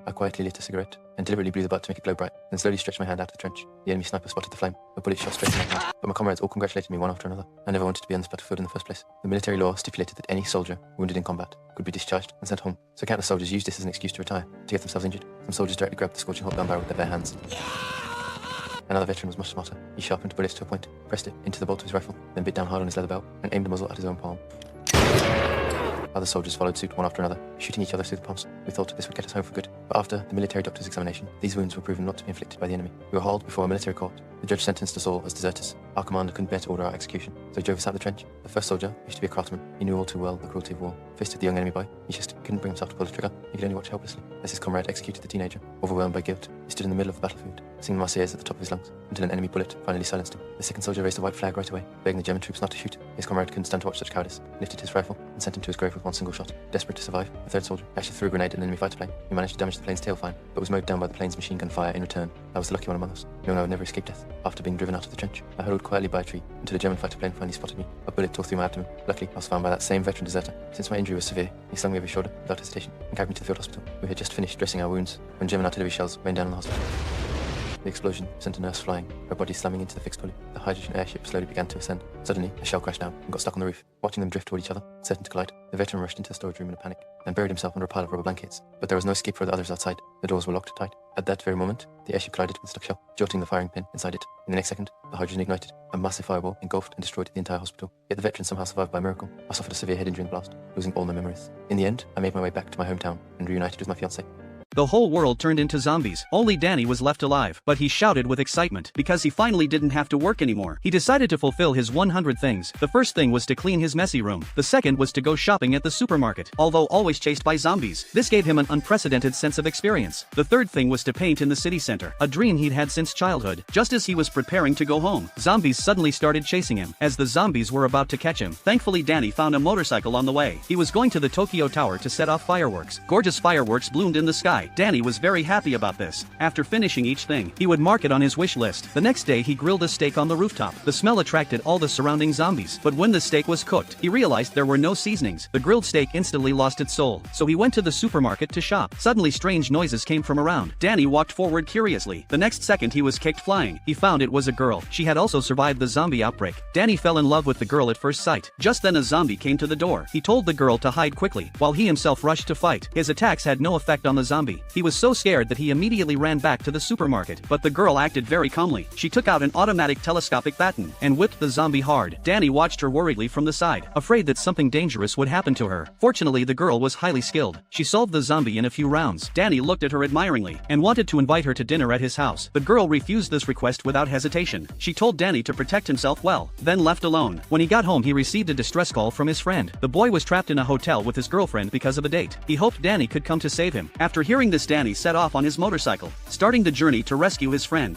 I quietly lit a cigarette and deliberately blew the butt to make it glow bright, then slowly stretched my hand out of the trench. The enemy sniper spotted the flame. A bullet shot straight in my hand, but my comrades all congratulated me one after another. I never wanted to be on this battlefield in the first place. The military law stipulated that any soldier wounded in combat could be discharged and sent home, so countless soldiers used this as an excuse to retire, to get themselves injured. Some soldiers directly grabbed the scorching hot gun barrel with their bare hands. Another veteran was much smarter. He sharpened the bullet to a point, pressed it into the bolt of his rifle, then bit down hard on his leather belt and aimed the muzzle at his own palm. Other soldiers followed suit one after another, shooting each other through the palms. We thought this would get us home for good, but after the military doctor's examination, these wounds were proven not to be inflicted by the enemy. We were hauled before a military court. The judge sentenced us all as deserters. Our commander couldn't bear to order our execution, so he drove us out the trench. The first soldier used to be a craftsman. He knew all too well the cruelty of war. Fisted the young enemy boy. He just couldn't bring himself to pull the trigger. He could only watch helplessly as his comrade executed the teenager. Overwhelmed by guilt, he stood in the middle of the battlefield, singing Marseillaise at the top of his lungs, until an enemy bullet finally silenced him. The second soldier raised a white flag right away, begging the German troops not to shoot. His comrade couldn't stand to watch such cowardice, lifted his rifle, and sent him to his grave with one single shot. Desperate to survive, the third soldier actually threw a grenade at an enemy fighter plane. He managed to damage the plane's tail fine, but was mowed down by the plane's machine gun fire in return. I was the lucky one among us, knowing I would never escape death. After being driven out of the trench, I huddled quietly by a tree until a German fighter plane finally spotted me. A bullet tore through my abdomen. Luckily, I was found by that same veteran deserter. Since my injury was severe, he slung me over his shoulder without hesitation and carried me to the field hospital. We had just finished dressing our wounds when German artillery shells rained down on the hospital. The explosion sent a nurse flying, her body slamming into the fixed pulley. The hydrogen airship slowly began to ascend. Suddenly, a shell crashed down and got stuck on the roof. Watching them drift toward each other, certain to collide, the veteran rushed into the storage room in a panic and buried himself under a pile of rubber blankets. But there was no escape for the others outside. The doors were locked tight. At that very moment, the airship collided with a stuck shell, jolting the firing pin inside it. In the next second, the hydrogen ignited. A massive fireball engulfed and destroyed the entire hospital. Yet the veteran somehow survived by miracle. I suffered a severe head injury in the blast, losing all my memories. In the end, I made my way back to my hometown and reunited with my fiancée. The whole world turned into zombies. Only Danny was left alive, but he shouted with excitement because he finally didn't have to work anymore. He decided to fulfill his 100 things. The first thing was to clean his messy room. The second was to go shopping at the supermarket, although always chased by zombies. This gave him an unprecedented sense of experience. The third thing was to paint in the city center, a dream he'd had since childhood. Just as he was preparing to go home, zombies suddenly started chasing him. As the zombies were about to catch him, thankfully Danny found a motorcycle on the way. He was going to the Tokyo Tower to set off fireworks. Gorgeous fireworks bloomed in the sky. Danny was very happy about this. After finishing each thing, he would mark it on his wish list. The next day he grilled a steak on the rooftop. The smell attracted all the surrounding zombies, but when the steak was cooked, he realized there were no seasonings. The grilled steak instantly lost its soul, so he went to the supermarket to shop. Suddenly strange noises came from around. Danny walked forward curiously. The next second he was kicked flying. He found it was a girl. She had also survived the zombie outbreak. Danny fell in love with the girl at first sight. Just then a zombie came to the door. He told the girl to hide quickly, while he himself rushed to fight. His attacks had no effect on the zombie. He was so scared that he immediately ran back to the supermarket, but the girl acted very calmly. She took out an automatic telescopic baton and whipped the zombie hard. Danny watched her worriedly from the side, afraid that something dangerous would happen to her. Fortunately, the girl was highly skilled. She solved the zombie in a few rounds. Danny looked at her admiringly and wanted to invite her to dinner at his house. The girl refused this request without hesitation. She told Danny to protect himself well, then left alone. When he got home, he received a distress call from his friend. The boy was trapped in a hotel with his girlfriend because of a date. He hoped Danny could come to save him. After hearing this, Danny set off on his motorcycle, starting the journey to rescue his friend.